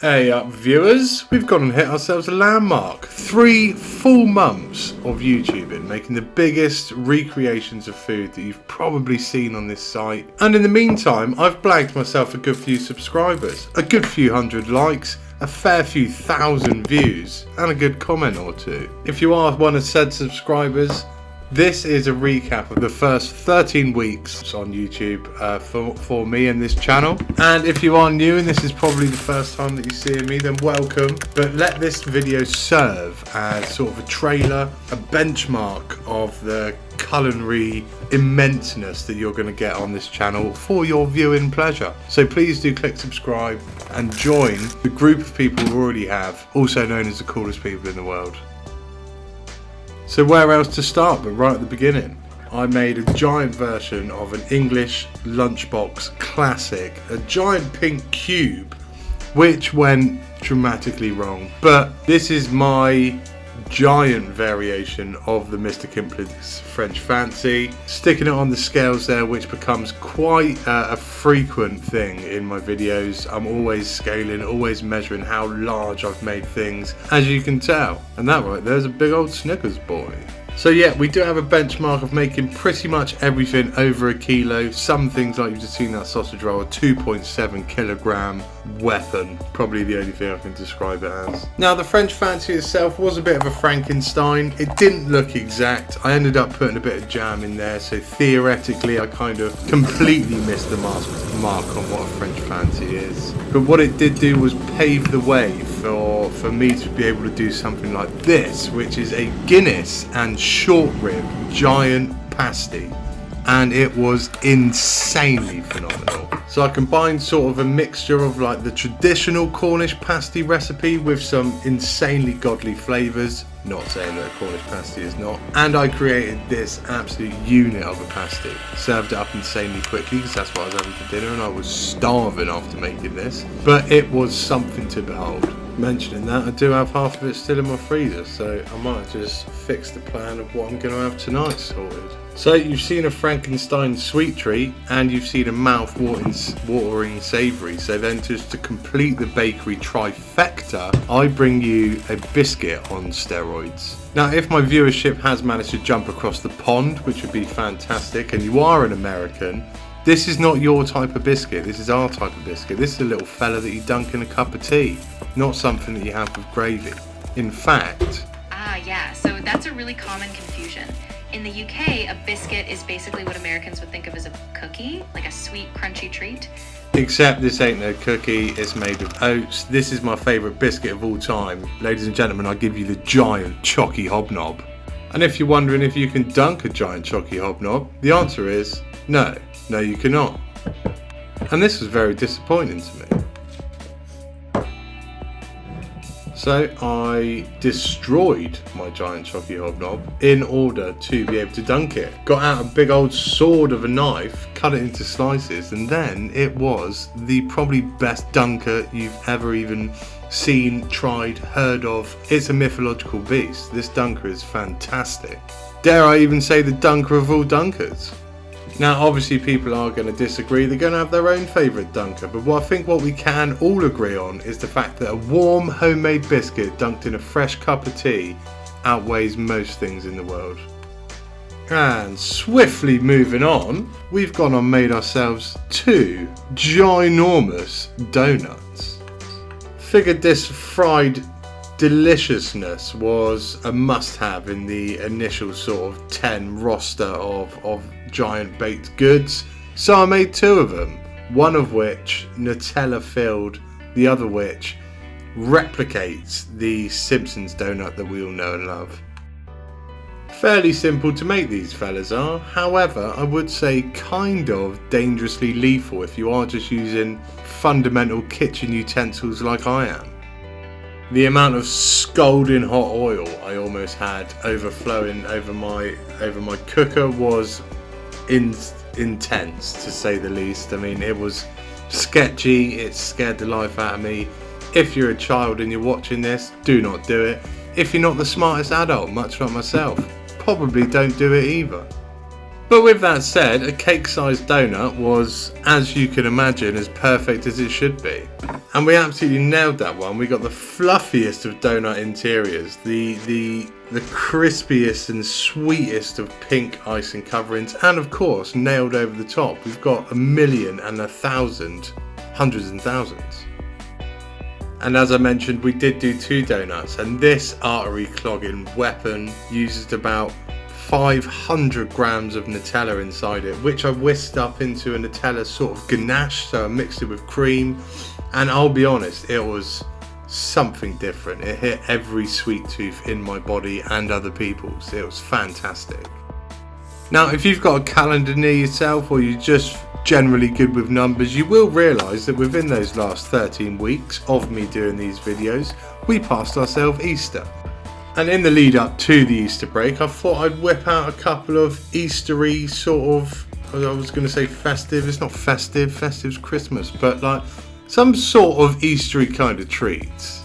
Hey up viewers, we've gone and hit ourselves a landmark. 3 full months of YouTubing, making the biggest recreations of food that you've probably seen on this site. And in the meantime, I've blagged myself a good few subscribers, a good few hundred likes, a fair few thousand views, and a good comment or two. If you are one of said subscribers, this is a recap of the first 13 weeks on YouTube for me and this channel. And if you are new and this is probably the first time that you're seeing me, then welcome. But let this video serve as sort of a trailer, a benchmark of the culinary immenseness that you're going to get on this channel for your viewing pleasure. So please do click subscribe and join the group of people we already have, also known as the coolest people in the world. So where else to start but right at the beginning? I made a giant version of an English lunchbox classic, a giant pink cube, which went dramatically wrong. But this is my giant variation of the Mr. Kimplin's French Fancy, sticking it on the scales there, which becomes quite a frequent thing in my videos. I'm always scaling, always measuring how large I've made things, as you can tell. And that right there's a big old Snickers boy. So yeah, we do have a benchmark of making pretty much everything over a kilo. Some things, like you've just seen that sausage roll, a 2.7 kilogram weapon. Probably the only thing I can describe it as. Now the French Fancy itself was a bit of a Frankenstein. It didn't look exact. I ended up putting a bit of jam in there, so theoretically I kind of completely missed the mark on what a French Fancy is. But what it did do was pave the way for me to be able to do something like this, which is a Guinness and short rib giant pasty, and it was insanely phenomenal. So I combined sort of a mixture of like the traditional Cornish pasty recipe with some insanely godly flavours, not saying that a Cornish pasty is not, and I created this absolute unit of a pasty. Served it up insanely quickly because that's what I was having for dinner, and I was starving after making this, but it was something to behold. Mentioning that, I do have half of it still in my freezer, so I might just fix the plan of what I'm going to have tonight sorted. So you've seen a Frankenstein sweet treat and you've seen a mouth-watering savoury. So then just to complete the bakery trifecta, I bring you a biscuit on steroids. Now if my viewership has managed to jump across the pond, which would be fantastic, and you are an American, this is not your type of biscuit, this is our type of biscuit. This is a little fella that you dunk in a cup of tea, not something that you have with gravy. In fact... yeah, so that's a really common confusion. In the UK, a biscuit is basically what Americans would think of as a cookie, like a sweet, crunchy treat. Except this ain't no cookie, it's made of oats. This is my favourite biscuit of all time. Ladies and gentlemen, I give you the giant chalky hobnob. And if you're wondering if you can dunk a giant chalky hobnob, the answer is no. No, you cannot. And this was very disappointing to me. So I destroyed my giant chalky hobnob in order to be able to dunk it. Got out a big old sword of a knife, cut it into slices, and then it was the probably best dunker you've ever even seen, tried, heard of. It's a mythological beast. This dunker is fantastic. Dare I even say the dunker of all dunkers? Now obviously people are going to disagree, they're going to have their own favourite dunker, but I think what we can all agree on is the fact that a warm homemade biscuit dunked in a fresh cup of tea outweighs most things in the world. And swiftly moving on, we've gone and made ourselves 2 ginormous donuts. Figured this fried deliciousness was a must-have in the initial sort of 10 roster of giant baked goods, so I made 2 of them, one of which Nutella filled, the other which replicates the Simpsons donut that we all know and love. Fairly simple to make, these fellas are, however I would say kind of dangerously lethal if you are just using fundamental kitchen utensils like I am. The amount of scalding hot oil I almost had overflowing over my cooker was intense, to say the least. I mean, it was sketchy, it scared the life out of me. If you're a child and you're watching this, do not do it. If you're not the smartest adult, much like myself, probably don't do it either. But with that said, a cake-sized donut was, as you can imagine, as perfect as it should be. And we absolutely nailed that one. We got the fluffiest of donut interiors, the crispiest and sweetest of pink icing coverings, and of course, nailed over the top, we've got 1,000,000 and 1,000, hundreds and thousands. And as I mentioned, we did do 2 donuts, and this artery clogging weapon uses about 500 grams of Nutella inside it, which I whisked up into a Nutella sort of ganache, so I mixed it with cream, and I'll be honest, it was something different. It hit every sweet tooth in my body and other people's. It was fantastic. Now, if you've got a calendar near yourself, or you're just generally good with numbers, you will realise that within those last 13 weeks of me doing these videos, we passed ourselves Easter. And in the lead up to the Easter break, I thought I'd whip out a couple of Eastery sort of, I was going to say festive, it's not festive, festive's Christmas, but like some sort of Eastery kind of treats.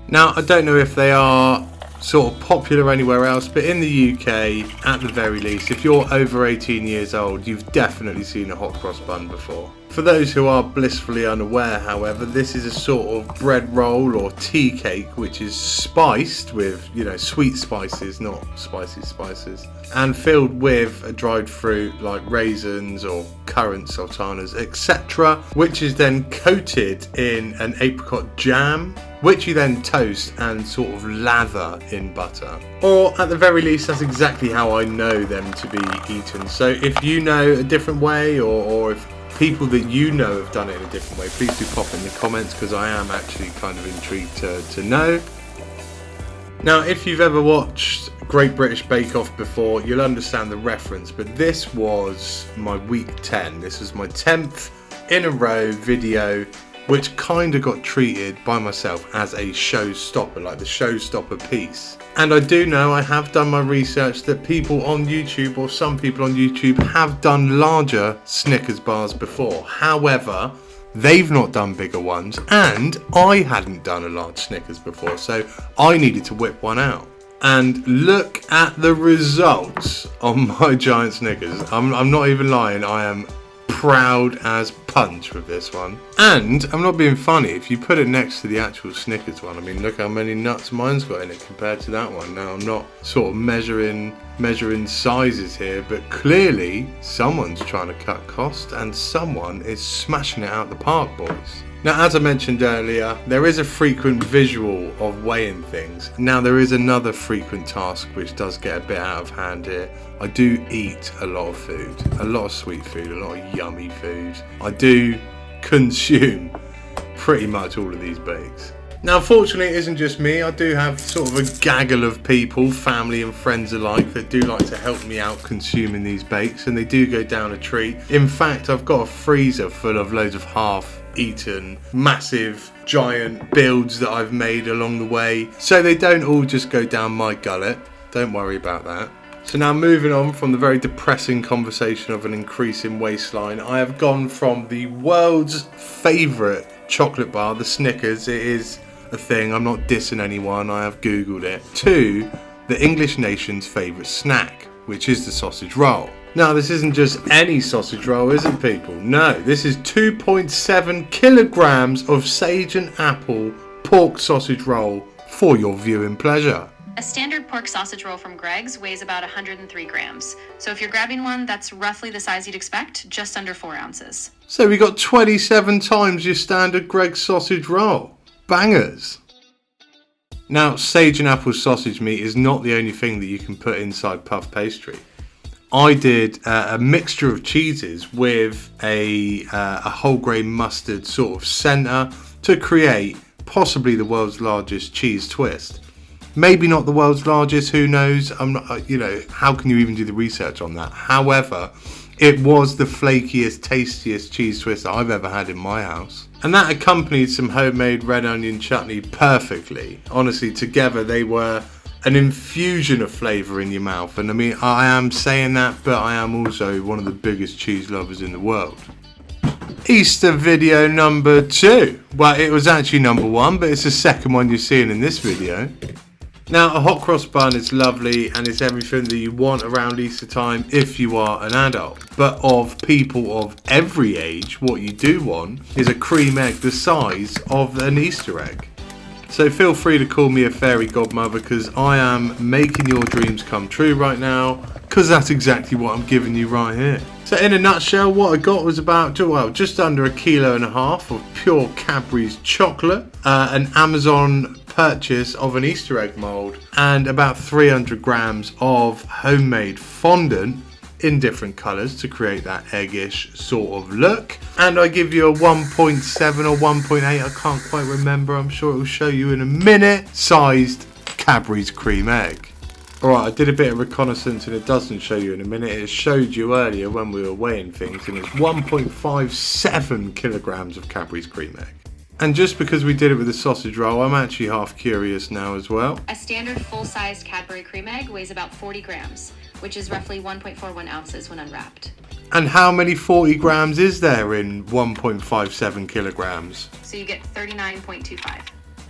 Now, I don't know if they are sort of popular anywhere else, but in the UK, at the very least, if you're over 18 years old, you've definitely seen a hot cross bun before. For those who are blissfully unaware, however, this is a sort of bread roll or tea cake which is spiced with, you know, sweet spices, not spicy spices, and filled with a dried fruit like raisins or currants, sultanas, etc., which is then coated in an apricot jam, which you then toast and sort of lather in butter. Or at the very least, that's exactly how I know them to be eaten. So if you know a different way, or if people that you know have done it in a different way, please do pop it in the comments, because I am actually kind of intrigued to know. Now, if you've ever watched Great British Bake Off before, you'll understand the reference, but this was my week 10. This was my 10th in a row video, which kind of got treated by myself as a showstopper, like the showstopper piece. And I do know, I have done my research, that people on YouTube, or some people on YouTube, have done larger Snickers bars before. However, they've not done bigger ones, and I hadn't done a large Snickers before, so I needed to whip one out. And look at the results on my giant Snickers. I'm not even lying, I am proud as punch with this one. And I'm not being funny, if you put it next to the actual Snickers one, I mean, look how many nuts mine's got in it compared to that one. Now, I'm not sort of measuring sizes here, but clearly someone's trying to cut cost and someone is smashing it out the park, boys. Now, as I mentioned earlier, there is a frequent visual of weighing things. Now, there is another frequent task which does get a bit out of hand here. I do eat a lot of food, a lot of sweet food, a lot of yummy food. I do consume pretty much all of these bakes. Now, fortunately, it isn't just me. I do have sort of a gaggle of people, family and friends alike, that do like to help me out consuming these bakes, and they do go down a treat. In fact, I've got a freezer full of loads of half-eaten, massive, giant builds that I've made along the way, so they don't all just go down my gullet. Don't worry about that. So now, moving on from the very depressing conversation of an increasing waistline, I have gone from the world's favourite chocolate bar, the Snickers, it is a thing, I'm not dissing anyone, I have googled it, to the English nation's favourite snack, which is the sausage roll. Now, this isn't just any sausage roll, is it, people? No, this is 2.7 kilograms of sage and apple pork sausage roll for your viewing pleasure. A standard pork sausage roll from Greg's weighs about 103 grams. So if you're grabbing one, that's roughly the size you'd expect, just under 4 ounces. So we got 27 times your standard Greg's sausage roll. Bangers. Now, sage and apple sausage meat is not the only thing that you can put inside puff pastry. I did a mixture of cheeses with a whole grain mustard sort of centre to create possibly the world's largest cheese twist. Maybe not the world's largest, who knows? I'm not, you know, how can you even do the research on that? However, it was the flakiest, tastiest cheese twist that I've ever had in my house. And that accompanied some homemade red onion chutney perfectly. Honestly, together they were an infusion of flavour in your mouth. And I mean, I am saying that, but I am also one of the biggest cheese lovers in the world. Easter video number 2. Well, it was actually number 1, but it's the second one you're seeing in this video. Now, a hot cross bun is lovely and it's everything that you want around Easter time if you are an adult. But of people of every age, what you do want is a cream egg the size of an Easter egg. So feel free to call me a fairy godmother, because I am making your dreams come true right now, because that's exactly what I'm giving you right here. So in a nutshell, what I got was about, well, just under 1.5 kilos of pure Cadbury's chocolate, an Amazon purchase of an Easter egg mould, and about 300 grams of homemade fondant in different colours to create that eggish sort of look. And I give you a 1.7 or 1.8, I can't quite remember, I'm sure it will show you in a minute, sized Cadbury's cream egg. Alright, I did a bit of reconnaissance and it doesn't show you in a minute. It showed you earlier when we were weighing things, and it's 1.57 kilograms of Cadbury's cream egg. And just because we did it with a sausage roll, I'm actually half curious now as well. A standard full-sized Cadbury cream egg weighs about 40 grams, which is roughly 1.41 ounces when unwrapped. And how many 40 grams is there in 1.57 kilograms? So you get 39.25.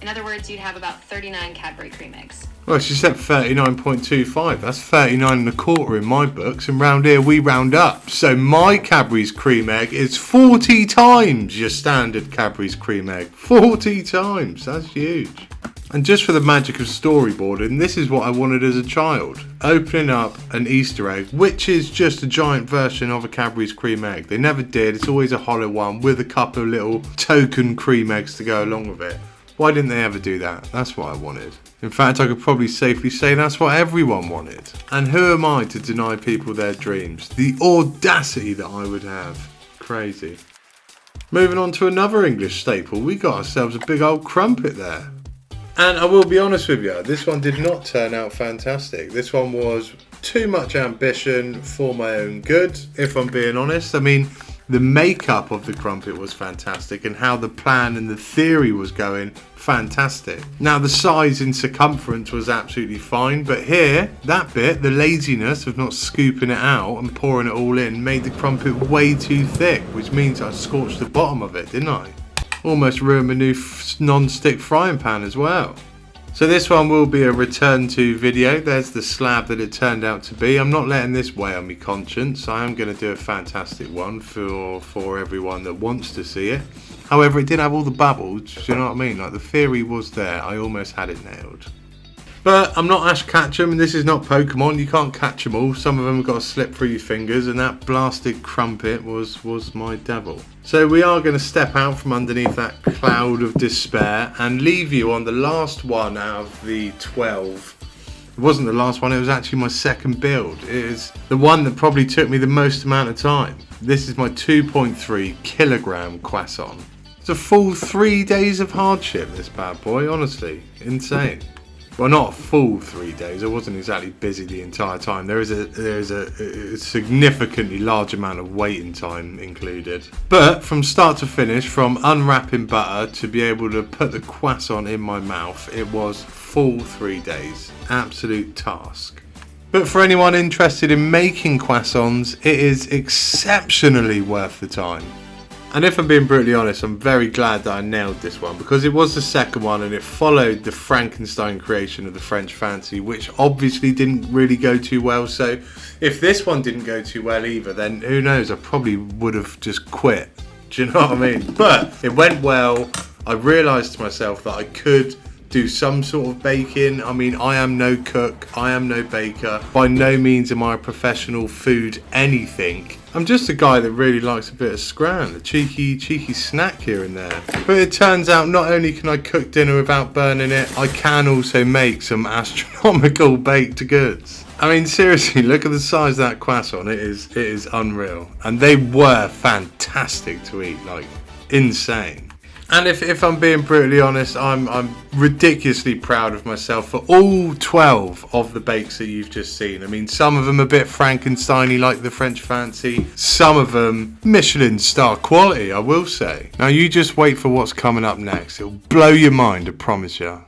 In other words, you'd have about 39 Cadbury cream eggs. Well, she said 39.25. That's 39.25 in my books, and round here we round up. So my Cadbury's cream egg is 40 times your standard Cadbury's cream egg. 40 times. That's huge. And just for the magic of storyboarding, this is what I wanted as a child. Opening up an Easter egg, which is just a giant version of a Cadbury's cream egg. They never did. It's always a hollow one with a couple of little token cream eggs to go along with it. Why didn't they ever do that? That's what I wanted. In fact, I could probably safely say that's what everyone wanted. And who am I to deny people their dreams? The audacity that I would have. Crazy. Moving on to another English staple, we got ourselves a big old crumpet there. And I will be honest with you, this one did not turn out fantastic. This one was too much ambition for my own good, if I'm being honest. I mean, the makeup of the crumpet was fantastic, and how the plan and the theory was going, fantastic. Now the size in circumference was absolutely fine, but here, that bit, the laziness of not scooping it out and pouring it all in, made the crumpet way too thick, which means I scorched the bottom of it, didn't I? Almost ruined my new non-stick frying pan as well. So this one will be a return to video. There's the slab that it turned out to be. I'm not letting this weigh on my conscience. I am going to do a fantastic one for everyone that wants to see it. However, it did have all the bubbles, do you know what I mean? Like, the theory was there. I almost had it nailed. But I'm not Ash Ketchum, and this is not Pokemon. You can't catch them all. Some of them have got to slip through your fingers, and that blasted crumpet was my devil. So we are going to step out from underneath that cloud of despair and leave you on the last one out of the 12. It wasn't the last one, it was actually my second build. It is the one that probably took me the most amount of time. This is my 2.3 kilogram croissant. It's a full 3 days of hardship, this bad boy, honestly. Insane. Well, not a full 3 days. I wasn't exactly busy the entire time. There is a significantly large amount of waiting time included. But from start to finish, from unwrapping butter to be able to put the croissant in my mouth, it was full 3 days. Absolute task. But for anyone interested in making croissants, it is exceptionally worth the time. And if I'm being brutally honest, I'm very glad that I nailed this one, because it was the second one and it followed the Frankenstein creation of the French Fancy, which obviously didn't really go too well. So if this one didn't go too well either, then who knows, I probably would have just quit. Do you know what I mean? But it went well. I realised to myself that I could do some sort of baking. I mean, I am no cook, I am no baker. By no means am I a professional food anything. I'm just a guy that really likes a bit of scran, a cheeky snack here and there. But it turns out not only can I cook dinner without burning it, I can also make some astronomical baked goods. I mean, seriously, look at the size of that croissant. It is unreal. And they were fantastic to eat, like insane. And if I'm being brutally honest, I'm ridiculously proud of myself for all 12 of the bakes that you've just seen. I mean, some of them a bit Frankenstein-y like the French Fancy. Some of them Michelin star quality, I will say. Now you just wait for what's coming up next. It'll blow your mind, I promise you.